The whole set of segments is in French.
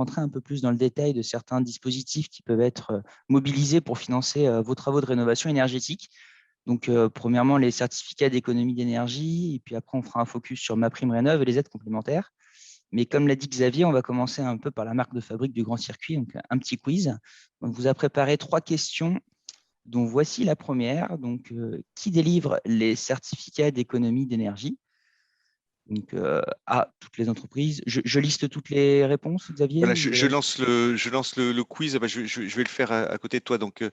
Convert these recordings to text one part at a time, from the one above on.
rentrer un peu plus dans le détail de certains dispositifs qui peuvent être mobilisés pour financer vos travaux de rénovation énergétique. Donc, premièrement, les certificats d'économie d'énergie, et puis après, on fera un focus sur MaPrimeRénov' et les aides complémentaires. Mais comme l'a dit Xavier, on va commencer un peu par la marque de fabrique du Grand Circuit, donc un petit quiz. On vous a préparé 3 questions, dont voici la première. Donc, qui délivre les certificats d'économie d'énergie? Donc, toutes les entreprises. Je liste toutes les réponses, Xavier, Voilà, ou je lance le quiz. Ah bah, je vais le faire à côté de toi. Donc,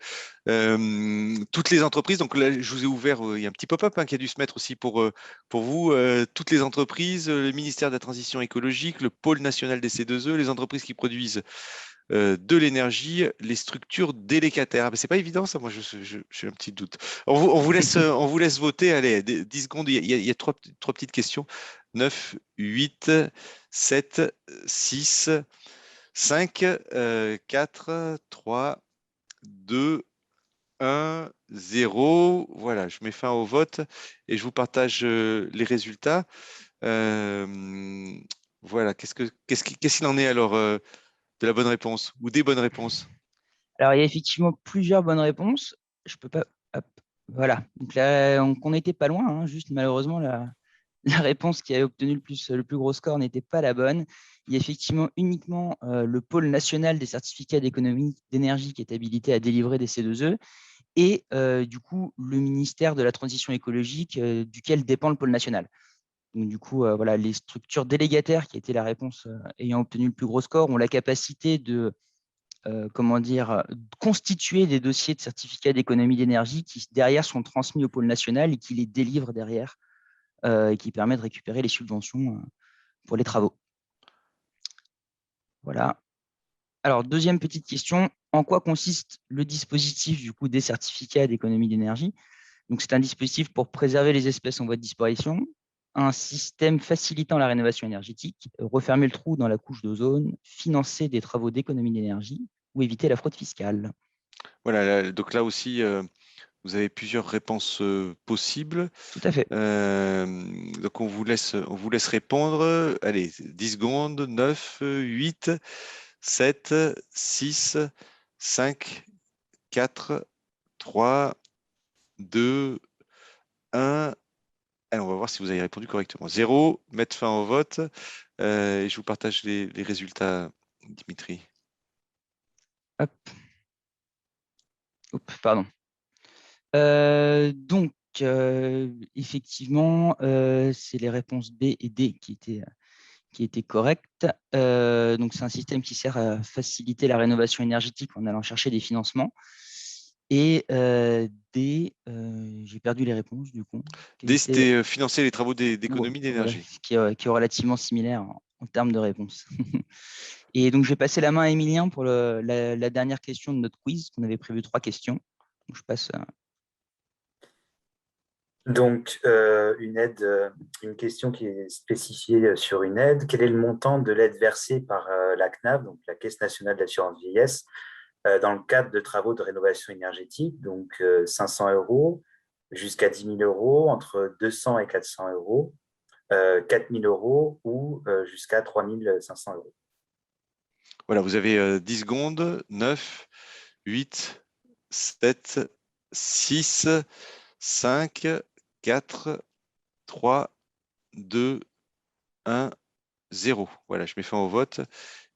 toutes les entreprises. Donc là, je vous ai ouvert. Il y a un petit pop-up qui a dû se mettre aussi pour vous. Toutes les entreprises, le ministère de la Transition écologique, le pôle national des C2E, les entreprises qui produisent de l'énergie, les structures délégataires. Ah, c'est pas évident ça. Moi, j'ai un petit doute. On vous laisse voter. Allez, 10 secondes. Il y a trois petites questions. 9, 8, 7, 6. 5, 4, 3, 2, 1, 0. Voilà, je mets fin au vote et je vous partage les résultats. Voilà, qu'est-ce qu'il en est alors de la bonne réponse ou des bonnes réponses? Alors, il y a effectivement plusieurs bonnes réponses. Je peux pas. Hop, voilà. Donc là, on n'était pas loin, hein, juste malheureusement, la réponse qui a obtenu le plus gros score n'était pas la bonne. Il y a effectivement uniquement le pôle national des certificats d'économie d'énergie qui est habilité à délivrer des C2E et du coup le ministère de la Transition écologique duquel dépend le pôle national. Donc, du coup, voilà, les structures délégataires, qui était la réponse ayant obtenu le plus gros score, ont la capacité de constituer des dossiers de certificats d'économie d'énergie qui derrière sont transmis au pôle national et qui les délivrent derrière et qui permet de récupérer les subventions pour les travaux. Voilà. Alors, deuxième petite question, en quoi consiste le dispositif du coup des certificats d'économie d'énergie? Donc, c'est un dispositif pour préserver les espèces en voie de disparition, un système facilitant la rénovation énergétique, refermer le trou dans la couche d'ozone, financer des travaux d'économie d'énergie ou éviter la fraude fiscale. Voilà, donc là aussi, vous avez plusieurs réponses possibles. Tout à fait. Donc on vous laisse répondre. Allez, 10 secondes, 9, 8, 7, 6, 5, 4, 3, 2, 1. Allez, on va voir si vous avez répondu correctement. 0, mettre fin au vote. Et je vous partage les résultats, Dimitri. Hop. Oups, pardon. Donc, effectivement, c'est les réponses B et D qui étaient correctes. Donc, c'est un système qui sert à faciliter la rénovation énergétique en allant chercher des financements. Et D, j'ai perdu les réponses du coup. Quelles D, étaient... c'était financer les travaux d'économie Voilà, d'énergie. qui est relativement similaire en termes de réponses. Et donc, je vais passer la main à Emilien pour la dernière question de notre quiz. On avait prévu 3 questions. Donc, je passe. Donc, une question qui est spécifiée sur une aide. Quel est le montant de l'aide versée par la CNAV, donc la Caisse nationale d'assurance vieillesse, dans le cadre de travaux de rénovation énergétique? Donc, 500 euros jusqu'à 10 000 euros, entre 200 et 400 euros, 4 000 euros ou jusqu'à 3 500 euros. Voilà, vous avez 10 secondes. 9, 8, 7, 6, 5, 4, 3, 2, 1, 0. Voilà, je mets fin au vote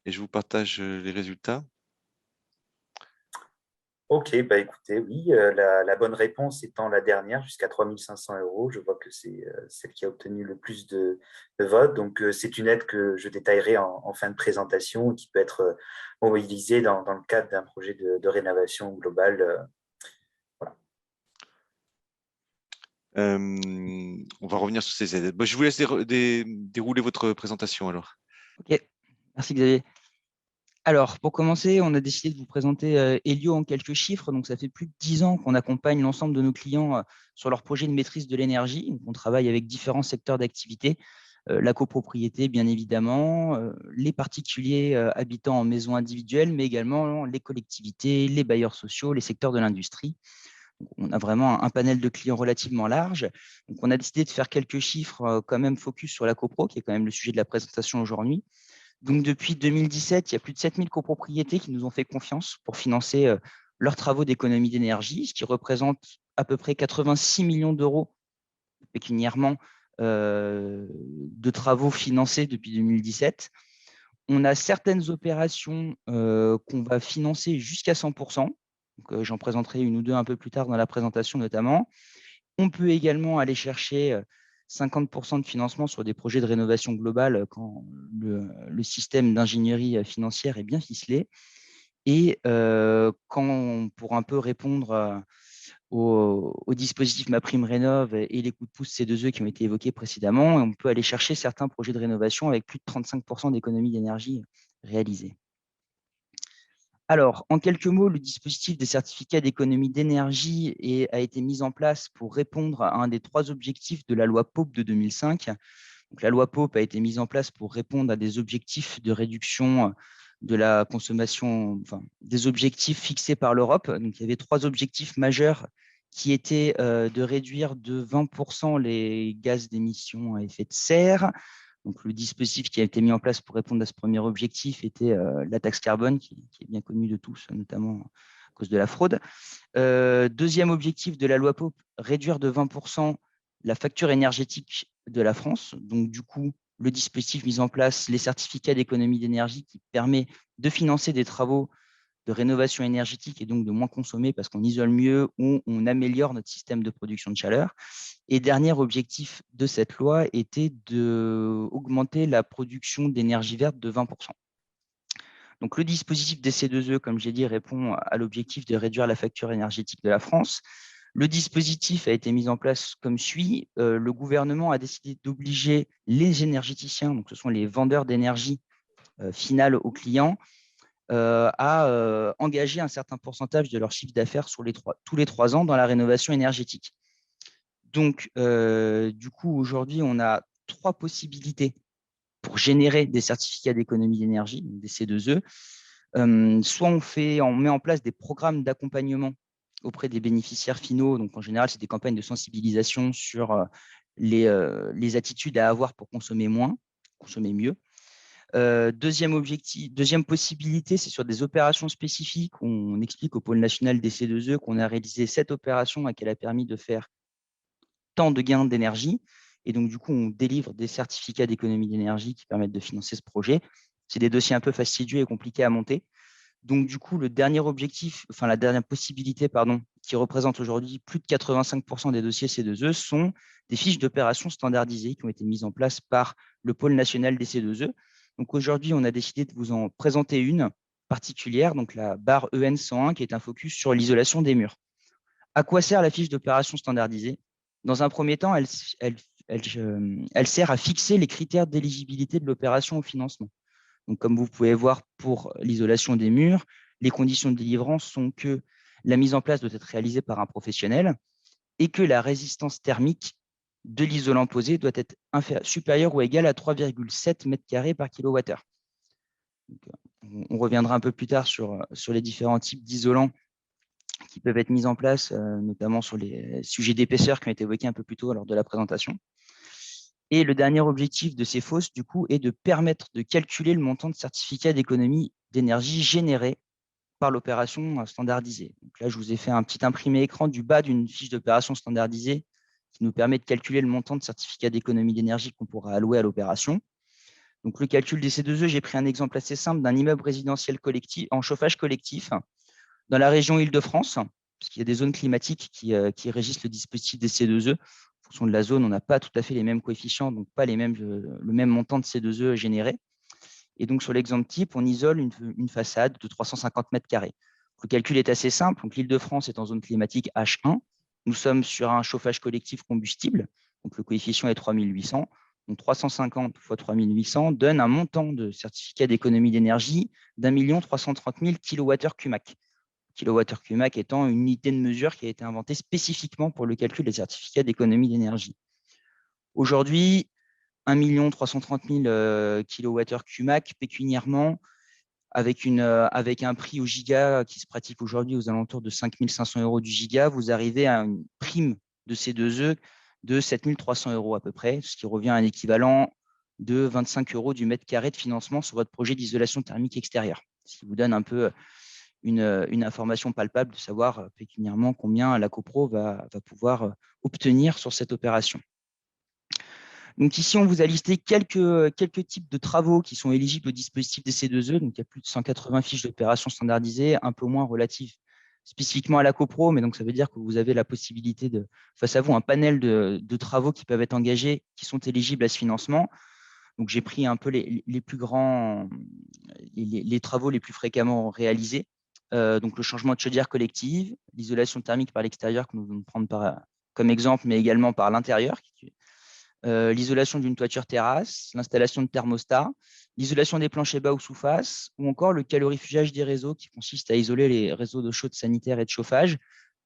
et je vous partage les résultats. Ok, bah écoutez, oui, la bonne réponse étant la dernière, jusqu'à 3 500 euros. Je vois que c'est celle qui a obtenu le plus de votes. Donc, c'est une aide que je détaillerai en fin de présentation, qui peut être mobilisée dans le cadre d'un projet de rénovation globale. Voilà. On va revenir sur ces aides. Bon, je vous laisse dérouler votre présentation alors. Ok, merci Xavier. Alors, pour commencer, on a décidé de vous présenter Elio en quelques chiffres. Donc, ça fait plus de 10 ans qu'on accompagne l'ensemble de nos clients sur leurs projets de maîtrise de l'énergie. Donc, on travaille avec différents secteurs d'activité, la copropriété, bien évidemment, les particuliers habitant en maison individuelle, mais également les collectivités, les bailleurs sociaux, les secteurs de l'industrie. On a vraiment un panel de clients relativement large. Donc, on a décidé de faire quelques chiffres quand même focus sur la copro, qui est quand même le sujet de la présentation aujourd'hui. Donc, depuis 2017, il y a plus de 7000 copropriétés qui nous ont fait confiance pour financer leurs travaux d'économie d'énergie, ce qui représente à peu près 86 millions d'euros pécuniairement de travaux financés depuis 2017. On a certaines opérations qu'on va financer jusqu'à 100%. J'en présenterai une ou deux un peu plus tard dans la présentation notamment. On peut également aller chercher 50% de financement sur des projets de rénovation globale quand le système d'ingénierie financière est bien ficelé. Et quand, pour un peu répondre au dispositif MaPrimeRénov' et les coups de pouce C2E qui ont été évoqués précédemment, on peut aller chercher certains projets de rénovation avec plus de 35% d'économie d'énergie réalisés. Alors, en quelques mots, le dispositif des certificats d'économie d'énergie a été mis en place pour répondre à un des 3 objectifs de la loi PAUP de 2005. Donc, la loi PAUP a été mise en place pour répondre à des objectifs de réduction de la consommation, enfin, des objectifs fixés par l'Europe. Donc, il y avait 3 objectifs majeurs qui étaient de réduire de 20% les gaz d'émissions à effet de serre. Donc, le dispositif qui a été mis en place pour répondre à ce premier objectif était la taxe carbone, qui est bien connue de tous, notamment à cause de la fraude. Deuxième objectif de la loi PAUP, réduire de 20% la facture énergétique de la France. Donc, du coup, le dispositif mis en place, les certificats d'économie d'énergie qui permet de financer des travaux de rénovation énergétique et donc de moins consommer parce qu'on isole mieux ou on améliore notre système de production de chaleur. Et dernier objectif de cette loi était d'augmenter la production d'énergie verte de 20%. Donc, le dispositif des C2E, comme j'ai dit, répond à l'objectif de réduire la facture énergétique de la France. Le dispositif a été mis en place comme suit. Le gouvernement a décidé d'obliger les énergéticiens, donc ce sont les vendeurs d'énergie finale aux clients, à engager un certain pourcentage de leur chiffre d'affaires tous les 3 ans dans la rénovation énergétique. Donc, du coup, aujourd'hui, on a 3 possibilités pour générer des certificats d'économie d'énergie, des C2E. Soit on met en place des programmes d'accompagnement auprès des bénéficiaires finaux. Donc, en général, c'est des campagnes de sensibilisation sur les attitudes à avoir pour consommer moins, consommer mieux. Deuxième possibilité, c'est sur des opérations spécifiques. On explique au pôle national des C2E qu'on a réalisé cette opération et qu'elle a permis de faire tant de gains d'énergie. Et donc, du coup, on délivre des certificats d'économie d'énergie qui permettent de financer ce projet. C'est des dossiers un peu fastidieux et compliqués à monter. Donc, du coup, la dernière possibilité, qui représente aujourd'hui plus de 85% des dossiers C2E, sont des fiches d'opération standardisées qui ont été mises en place par le pôle national des C2E. Donc, aujourd'hui, on a décidé de vous en présenter une particulière, donc la barre EN101, qui est un focus sur l'isolation des murs. À quoi sert la fiche d'opération standardisée? Dans un premier temps, elle sert à fixer les critères d'éligibilité de l'opération au financement. Donc, comme vous pouvez voir pour l'isolation des murs, les conditions de délivrance sont que la mise en place doit être réalisée par un professionnel et que la résistance thermique de l'isolant posé doit être supérieure ou égale à 3,7 m² par kWh. On reviendra un peu plus tard sur les différents types d'isolants qui peuvent être mis en place, notamment sur les sujets d'épaisseur qui ont été évoqués un peu plus tôt lors de la présentation. Et le dernier objectif de ces FOS, du coup, est de permettre de calculer le montant de certificat d'économie d'énergie généré par l'opération standardisée. Donc là, je vous ai fait un petit imprimé écran du bas d'une fiche d'opération standardisée qui nous permet de calculer le montant de certificat d'économie d'énergie qu'on pourra allouer à l'opération. Donc, le calcul des C2E, j'ai pris un exemple assez simple d'un immeuble résidentiel collectif en chauffage collectif dans la région Île-de-France, parce qu'il y a des zones climatiques qui régissent le dispositif des C2E. En fonction de la zone, on n'a pas tout à fait les mêmes coefficients, donc pas le même montant de C2E généré. Et donc, sur l'exemple type, on isole une façade de 350 m². Le calcul est assez simple. Donc, l'Île-de-France est en zone climatique H1. Nous sommes sur un chauffage collectif combustible. Donc, le coefficient est 3800. Donc, 350 fois 3800 donne un montant de certificat d'économie d'énergie d'1 330 000 kWh/CUMAC. kWh/CUMAC étant une unité de mesure qui a été inventée spécifiquement pour le calcul des certificats d'économie d'énergie. Aujourd'hui, 1 330 000 kWh/CUMAC pécuniairement, avec un prix au giga qui se pratique aujourd'hui aux alentours de 5 500 € du giga, vous arrivez à une prime de C2E de 7 300 € à peu près, ce qui revient à un équivalent de 25 € du mètre carré de financement sur votre projet d'isolation thermique extérieure. Ce qui vous donne un peu une information palpable de savoir pécuniairement combien la copro va pouvoir obtenir sur cette opération. Donc ici, on vous a listé quelques types de travaux qui sont éligibles au dispositif des C2E. Donc il y a plus de 180 fiches d'opération standardisées, un peu moins relatives spécifiquement à la copro, mais donc ça veut dire que vous avez la possibilité de, face à vous, un panel de travaux qui peuvent être engagés, qui sont éligibles à ce financement. Donc j'ai pris un peu les plus grands, les travaux les plus fréquemment réalisés. Donc le changement de chaudière collective, l'isolation thermique par l'extérieur, que nous allons prendre comme exemple, mais également par l'intérieur, l'isolation d'une toiture terrasse, l'installation de thermostats, l'isolation des planchers bas ou sous-face, ou encore le calorifugage des réseaux qui consiste à isoler les réseaux d'eau chaude sanitaire et de chauffage.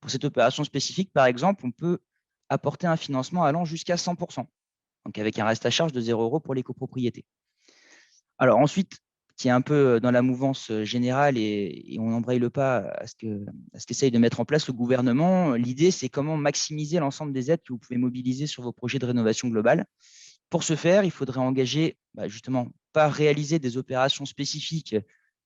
Pour cette opération spécifique, par exemple, on peut apporter un financement allant jusqu'à 100%, donc avec un reste à charge de 0 € pour les copropriétés. Alors ensuite, qui est un peu dans la mouvance générale et on embraye le pas à ce qu'essaye de mettre en place le gouvernement, l'idée, c'est comment maximiser l'ensemble des aides que vous pouvez mobiliser sur vos projets de rénovation globale. Pour ce faire, il faudrait engager, justement, pas réaliser des opérations spécifiques,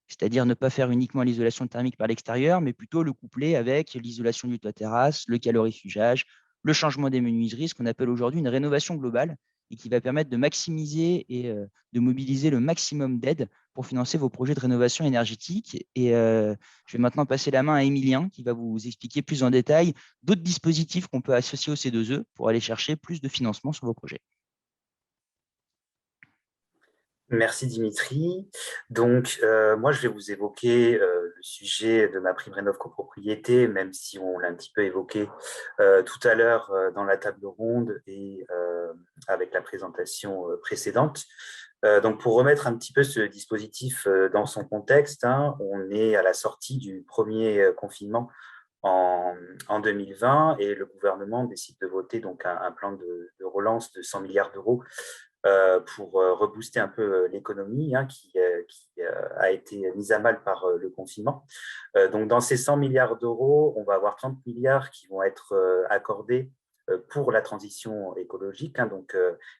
c'est-à-dire ne pas faire uniquement l'isolation thermique par l'extérieur, mais plutôt le coupler avec l'isolation du toit terrasse, le calorifugage, le changement des menuiseries, ce qu'on appelle aujourd'hui une rénovation globale, et qui va permettre de maximiser et de mobiliser le maximum d'aides pour financer vos projets de rénovation énergétique. Et je vais maintenant passer la main à Emilien, qui va vous expliquer plus en détail d'autres dispositifs qu'on peut associer au C2E pour aller chercher plus de financement sur vos projets. Merci Dimitri. Donc, moi, je vais vous évoquer le sujet de ma prime rénov copropriété, même si on l'a un petit peu évoqué tout à l'heure dans la table ronde et avec la présentation précédente. Donc, pour remettre un petit peu ce dispositif dans son contexte, on est à la sortie du premier confinement en 2020 et le gouvernement décide de voter donc un plan de relance de 100 milliards d'euros pour rebooster un peu l'économie qui a été mise à mal par le confinement. Donc, dans ces 100 milliards d'euros, on va avoir 30 milliards qui vont être accordés pour la transition écologique, donc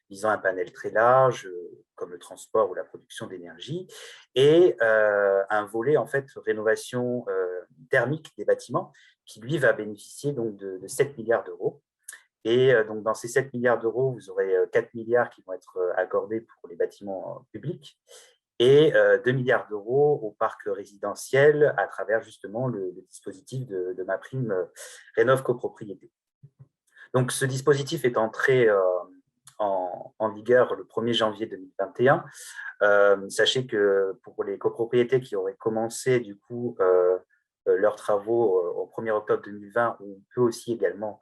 visant un panel très large, comme le transport ou la production d'énergie, et un volet en fait rénovation thermique des bâtiments qui lui va bénéficier donc de 7 milliards d'euros. Et donc, dans ces 7 milliards d'euros, vous aurez 4 milliards qui vont être accordés pour les bâtiments publics et 2 milliards d'euros au parc résidentiel à travers justement le dispositif de ma prime Rénov copropriété. Donc, ce dispositif est entré en vigueur le 1er janvier 2021. Sachez que pour les copropriétés qui auraient commencé du coup leurs travaux au 1er octobre 2020, on peut aussi également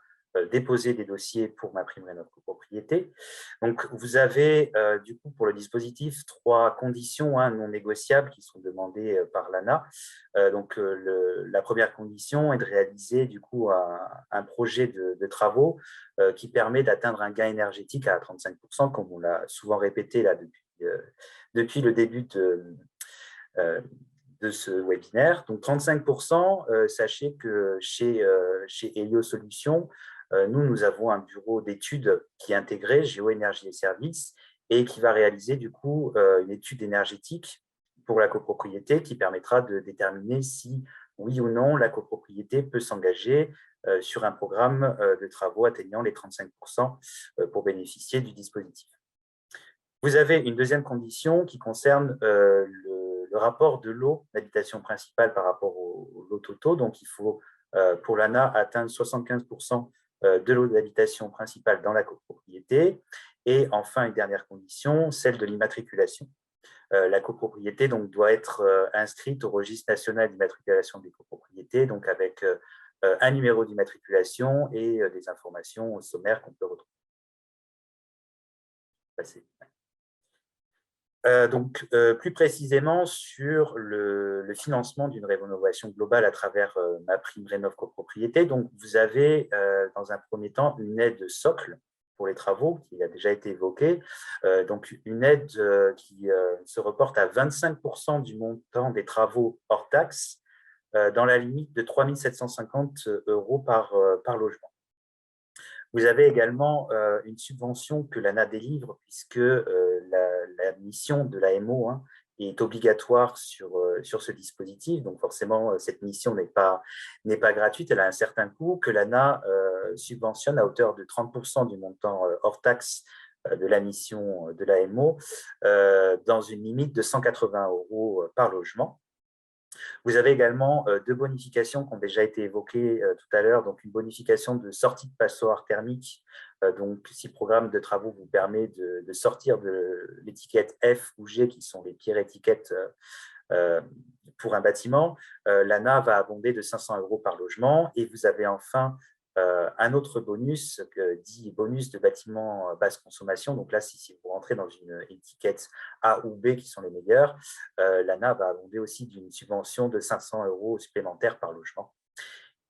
déposer des dossiers pour ma prime rénov copropriété. Donc, vous avez du coup pour le dispositif 3 conditions non négociables qui sont demandées par l'ANA. Donc, la première condition est de réaliser du coup un projet de travaux qui permet d'atteindre un gain énergétique à 35%, comme on l'a souvent répété là depuis le début de ce webinaire. Donc 35%, sachez que chez Helio Solutions, nous avons un bureau d'études qui est intégré, Géoénergie et Services, et qui va réaliser du coup une étude énergétique pour la copropriété qui permettra de déterminer si, oui ou non, la copropriété peut s'engager sur un programme de travaux atteignant les 35% pour bénéficier du dispositif. Vous avez une deuxième condition qui concerne le rapport de l'eau d'habitation principale par rapport aux lots totaux. Donc, il faut, pour l'ANA, atteindre 75% de l'eau d'habitation principale dans la copropriété. Et enfin, une dernière condition, celle de l'immatriculation. La copropriété donc, doit être inscrite au registre national d'immatriculation des copropriétés, donc avec un numéro d'immatriculation et des informations sommaires qu'on peut retrouver. Donc, plus précisément sur le financement d'une rénovation globale à travers ma prime rénov copropriété. Donc, vous avez dans un premier temps une aide socle pour les travaux qui a déjà été évoquée. Donc, une aide qui se reporte à 25% du montant des travaux hors taxe dans la limite de 3 750 € par logement. Vous avez également une subvention que l'ANA délivre, puisque la mission de l'AMO est obligatoire sur ce dispositif. Donc forcément, cette mission n'est pas gratuite, elle a un certain coût que l'ANA subventionne à hauteur de 30% du montant hors taxe de la mission de l'AMO, dans une limite de 180 € par logement. Vous avez également deux bonifications qui ont déjà été évoquées tout à l'heure. Donc, une bonification de sortie de passoire thermique. Donc, si le programme de travaux vous permet de sortir de l'étiquette F ou G, qui sont les pires étiquettes pour un bâtiment, l'ANA va abonder de 500 € par logement. Et vous avez enfin un autre bonus, dit bonus de bâtiment basse consommation. Donc là, si vous rentrez dans une étiquette A ou B qui sont les meilleures, l'ANA va abonder aussi d'une subvention de 500 € supplémentaires par logement.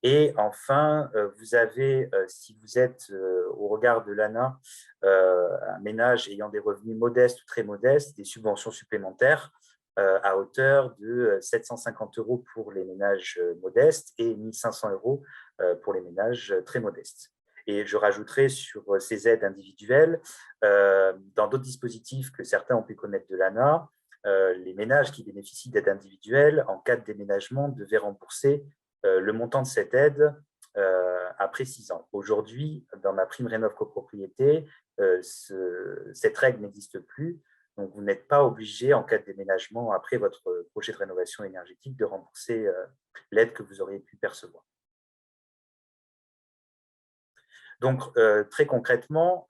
Et enfin, vous avez, si vous êtes au regard de l'ANA, un ménage ayant des revenus modestes ou très modestes, des subventions supplémentaires à hauteur de 750 € pour les ménages modestes et 1 500 € pour les ménages très modestes. Et je rajouterai sur ces aides individuelles, dans d'autres dispositifs que certains ont pu connaître de l'ANA, les ménages qui bénéficient d'aide individuelle, en cas de déménagement, devaient rembourser le montant de cette aide après 6 ans. Aujourd'hui, dans ma prime Rénov' copropriété, cette règle n'existe plus. Donc, vous n'êtes pas obligé, en cas de déménagement, après votre projet de rénovation énergétique, de rembourser l'aide que vous auriez pu percevoir. Donc, très concrètement,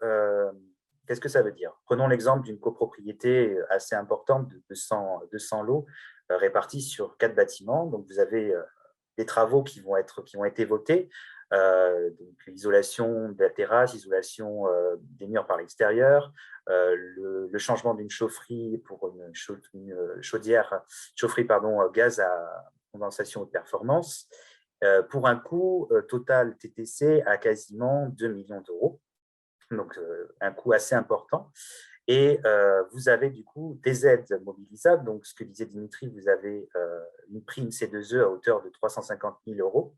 qu'est-ce que ça veut dire? Prenons l'exemple d'une copropriété assez importante de 200 lots répartis sur 4 bâtiments. Donc, vous avez des travaux qui ont été votés, donc isolation de la terrasse, isolation des murs par l'extérieur, le changement d'une chaufferie pour une chaufferie gaz à condensation haute performance, pour un coût total TTC à quasiment 2 millions d'euros. Donc, un coût assez important. Et vous avez du coup des aides mobilisables. Donc, ce que disait Dimitri, vous avez une prime C2E à hauteur de 350 000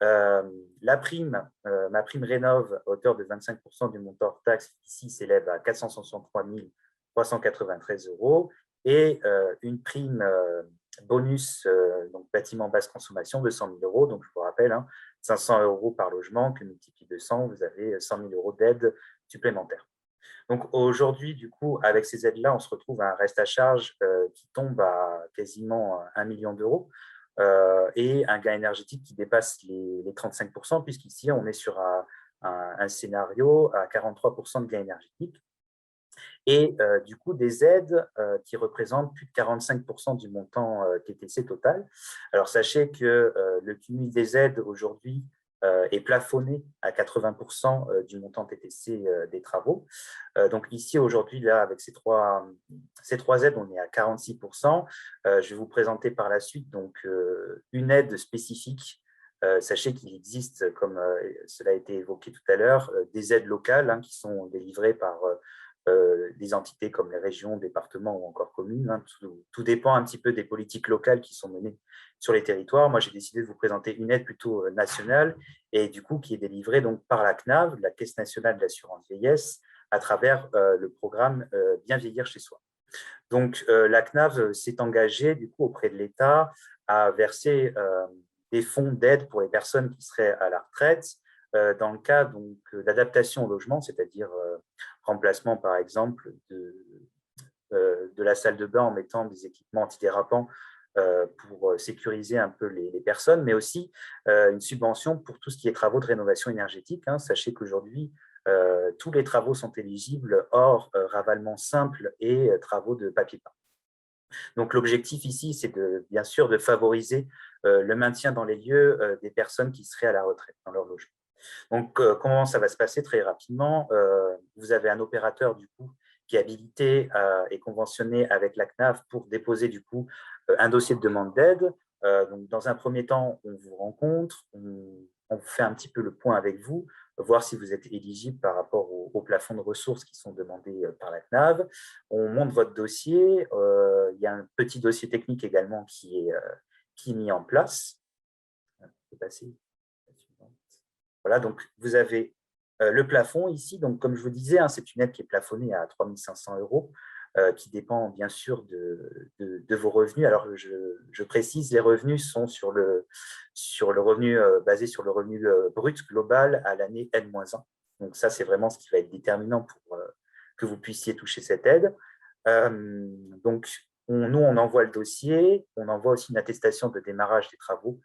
€. La prime, ma prime Rénov' à hauteur de 25% du montant hors taxe, ici, s'élève à 463 393 €. Et une prime bonus, donc bâtiment basse consommation, de 100 000 €. Donc, je vous rappelle, 500 € par logement, que multiplie de 100, vous avez 100 000 € d'aide supplémentaire. Donc aujourd'hui, du coup, avec ces aides-là, on se retrouve à un reste à charge qui tombe à quasiment 1 million d'euros et un gain énergétique qui dépasse les 35%, puisqu'ici, on est sur un scénario à 43% de gain énergétique. Et du coup, des aides qui représentent plus de 45% du montant TTC total. Alors, sachez que le cumul des aides aujourd'hui est plafonné à 80% du montant TTC des travaux. Donc ici, aujourd'hui, là, avec ces trois aides, on est à 46%. Je vais vous présenter par la suite donc, une aide spécifique. Sachez qu'il existe, comme cela a été évoqué tout à l'heure, des aides locales qui sont délivrées par des entités comme les régions, départements ou encore communes. Tout dépend un petit peu des politiques locales qui sont menées sur les territoires. Moi, j'ai décidé de vous présenter une aide plutôt nationale et du coup qui est délivrée donc par la CNAV, la Caisse nationale d'assurance vieillesse, à travers le programme Bien vieillir chez soi. Donc, la CNAV s'est engagée du coup auprès de l'État à verser des fonds d'aide pour les personnes qui seraient à la retraite dans le cas d'adaptation au logement, c'est-à-dire remplacement par exemple de la salle de bain en mettant des équipements antidérapants pour sécuriser un peu les personnes, mais aussi une subvention pour tout ce qui est travaux de rénovation énergétique. Sachez qu'aujourd'hui, tous les travaux sont éligibles hors ravalement simple et travaux de papier peint. Donc, l'objectif ici, c'est bien sûr de favoriser le maintien dans les lieux des personnes qui seraient à la retraite dans leur logement. Donc, comment ça va se passer? Très rapidement, vous avez un opérateur du coup qui est habilité et conventionné avec la CNAV pour déposer du coup un dossier de demande d'aide. Donc, dans un premier temps, on vous rencontre, on fait un petit peu le point avec vous, voir si vous êtes éligible par rapport au plafond de ressources qui sont demandés par la CNAV. On monte votre dossier. Il y a un petit dossier technique également qui est mis en place. Je peux passer. Voilà, donc vous avez Le plafond ici, donc, comme je vous disais, hein, c'est une aide qui est plafonnée à 3 500 euros, qui dépend bien sûr de vos revenus. Alors, je précise, les revenus sont sur le revenu basé sur le revenu brut global à l'année N-1. Donc, ça, c'est vraiment ce qui va être déterminant pour que vous puissiez toucher cette aide. Donc, nous, on envoie le dossier, on envoie aussi une attestation de démarrage des travaux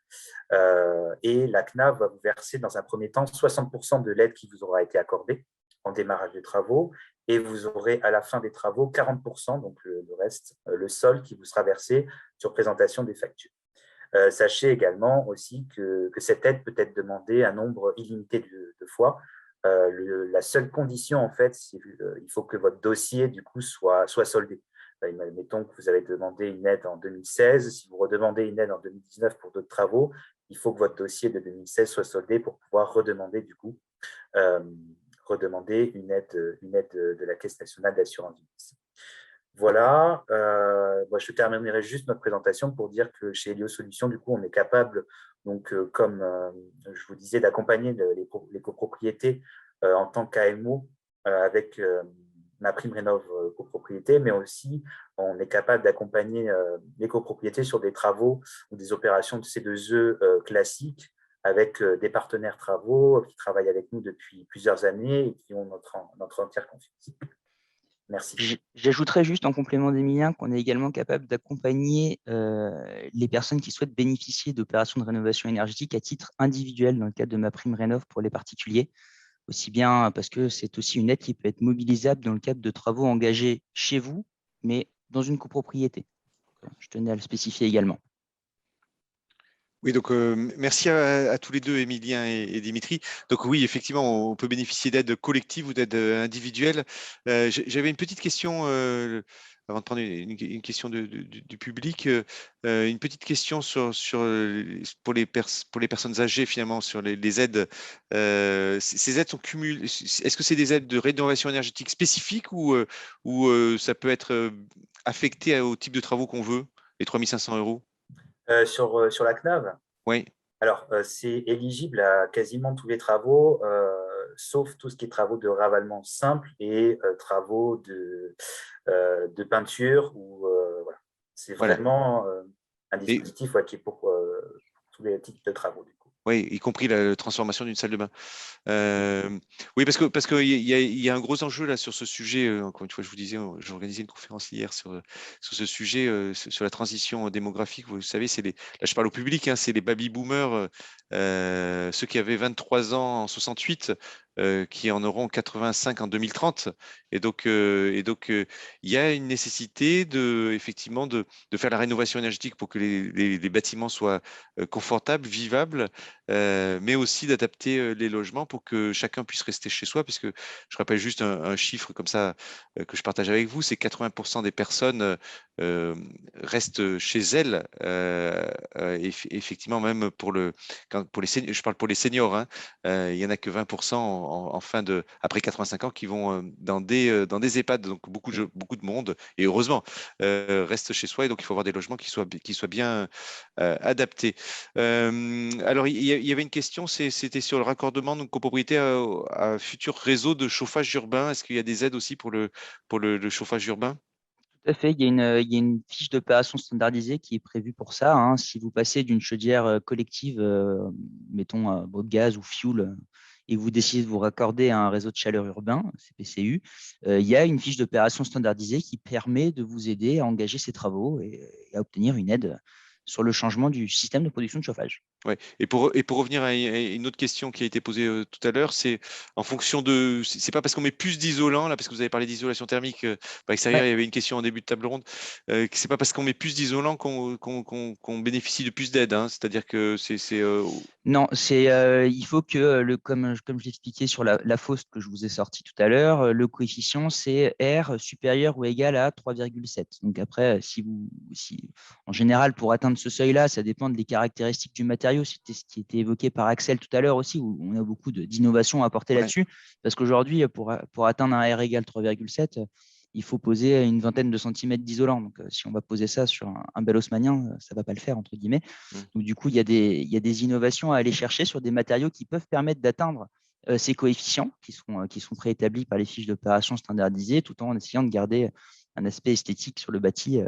et la CNAV va vous verser dans un premier temps 60% de l'aide qui vous aura été accordée en démarrage des travaux et vous aurez à la fin des travaux 40%, donc le reste, le solde qui vous sera versé sur présentation des factures. Sachez également aussi que cette aide peut être demandée un nombre illimité de fois. La seule condition, en fait, c'est il faut que votre dossier, du coup, soit soldé. Mettons que vous avez demandé une aide en 2016. Si vous redemandez une aide en 2019 pour d'autres travaux, il faut que votre dossier de 2016 soit soldé pour pouvoir redemander, du coup, une aide de la Caisse nationale d'assurance vie. Voilà, je terminerai juste notre présentation pour dire que chez Helio Solutions, du coup, on est capable, donc, comme je vous disais, d'accompagner les copropriétés en tant qu'AMO avec MaPrimeRénov' copropriété, mais aussi on est capable d'accompagner les copropriétés sur des travaux ou des opérations de C2E classiques avec des partenaires travaux qui travaillent avec nous depuis plusieurs années et qui ont notre entière confiance. Merci. J'ajouterais juste en complément d'Emilien qu'on est également capable d'accompagner les personnes qui souhaitent bénéficier d'opérations de rénovation énergétique à titre individuel dans le cadre de MaPrimeRénov' pour les particuliers, aussi bien parce que c'est aussi une aide qui peut être mobilisable dans le cadre de travaux engagés chez vous, mais dans une copropriété. Je tenais à le spécifier également. Oui, donc merci à tous les deux, Émilien et Dimitri. Donc oui, effectivement, on peut bénéficier d'aides collectives ou d'aides individuelles. J'avais une petite question, avant de prendre une question du public, une petite question pour les personnes âgées, finalement, sur les aides. Ces aides sont cumulées. Est-ce que c'est des aides de rénovation énergétique spécifiques ou ça peut être affecté au type de travaux qu'on veut, les 3 500 euros? Sur la CNAV, Oui. alors c'est éligible à quasiment tous les travaux, sauf tout ce qui est travaux de ravalement simple et travaux de peinture. Voilà. C'est Voilà. vraiment un Et, dispositif qui est pour tous les types de travaux. Du coup. oui, y compris la transformation d'une salle de bain. Oui, parce que il y a un gros enjeu là sur ce sujet. Encore une fois, je vous disais, j'ai organisé une conférence hier sur ce sujet, sur la transition démographique. Vous savez, là je parle au public, hein, c'est les baby boomers, ceux qui avaient 23 ans en 68, qui en auront 85 en 2030. Et donc, il y a une nécessité effectivement de faire la rénovation énergétique pour que les bâtiments soient confortables, vivables, mais aussi d'adapter les logements pour que chacun puisse rester chez soi, puisque je rappelle juste un chiffre comme ça que je partage avec vous, c'est 80% des personnes restent chez elles, effectivement même pour je parle pour les seniors, hein, il y en a que 20% après 85 ans qui vont dans des EHPAD, donc beaucoup de monde, et heureusement, reste chez soi, et donc il faut avoir des logements qui soient bien adaptés. Alors, il y avait une question, c'était sur le raccordement de copropriété à futur réseau de chauffage urbain. Est-ce qu'il y a des aides aussi pour le chauffage urbain? Tout à fait, il y a une fiche d'opération standardisée qui est prévue pour ça, hein. Si vous passez d'une chaudière collective, mettons au gaz ou fioul, et que vous décidez de vous raccorder à un réseau de chaleur urbain, CPCU, il y a une fiche d'opération standardisée qui permet de vous aider à engager ces travaux et à obtenir une aide sur le changement du système de production de chauffage. Ouais. Et pour revenir à une autre question qui a été posée tout à l'heure, c'est en fonction de. C'est pas parce qu'on met plus d'isolant, là, parce que vous avez parlé d'isolation thermique par extérieur, Ouais. il y avait une question en début de table ronde, que c'est pas parce qu'on met plus d'isolant qu'on bénéficie de plus d'aide, hein. C'est-à-dire que Non, il faut que, comme je l'expliquais sur la fosse que je vous ai sortie tout à l'heure, le coefficient, c'est R supérieur ou égal à 3,7. Donc après, en général, pour atteindre ce seuil-là, ça dépend des caractéristiques du matériau. C'était ce qui était évoqué par Axel tout à l'heure aussi, où on a beaucoup d'innovations à apporter ouais. là-dessus. Parce qu'aujourd'hui, pour atteindre un R égal 3,7, il faut poser une vingtaine de centimètres d'isolant. Donc, si on va poser ça sur un bel haussmannien, ça ne va pas le faire, entre guillemets. Donc, du coup, il y a des innovations à aller chercher sur des matériaux qui peuvent permettre d'atteindre ces coefficients qui sont préétablis par les fiches d'opération standardisées, tout en essayant de garder un aspect esthétique sur le bâti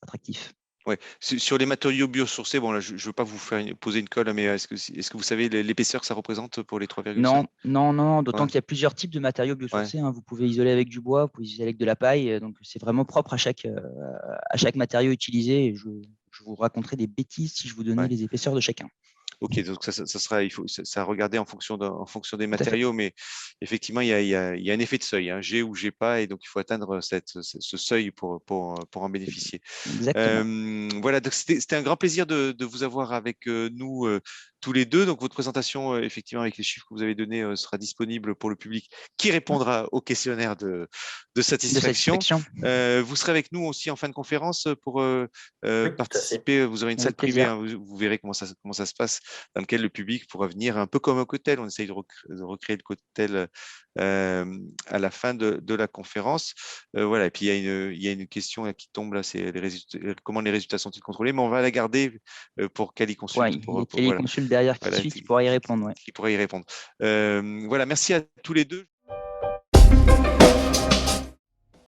attractif. Ouais. Sur les matériaux biosourcés, bon là, je ne veux pas vous poser une colle, mais est-ce que vous savez l'épaisseur que ça représente pour les 3,5? Non, d'autant Ouais. qu'il y a plusieurs types de matériaux biosourcés. Vous pouvez isoler avec du bois, vous pouvez isoler avec de la paille. Donc, c'est vraiment propre à chaque matériau utilisé. Et je vous raconterai des bêtises si je vous donnais Ouais. les épaisseurs de chacun. Ok, donc ça sera, il faut ça à regarder en fonction des Tout à fait. matériaux, mais effectivement, il y a un effet de seuil, G ou G pas, et donc il faut atteindre ce seuil pour en bénéficier. Exactement. Voilà, donc c'était un grand plaisir de vous avoir avec nous tous les deux. Donc votre présentation, effectivement, avec les chiffres que vous avez donnés, sera disponible pour le public qui répondra au questionnaire de satisfaction. Vous serez avec nous aussi en fin de conférence pour Oui, participer. Vous aurez une salle privée, plaisir. vous verrez comment ça se passe, dans lequel le public pourra venir un peu comme un cocktail. On essaye de recréer le cocktail à la fin de la conférence. Voilà, et puis il y a une question là, qui tombe là, c'est comment les résultats sont-ils contrôlés, mais on va la garder pour Qualiconsulte. Il y a Qualiconsulte derrière qui suit, qui pourra y répondre. Qui pourra y répondre. Voilà, merci à tous les deux.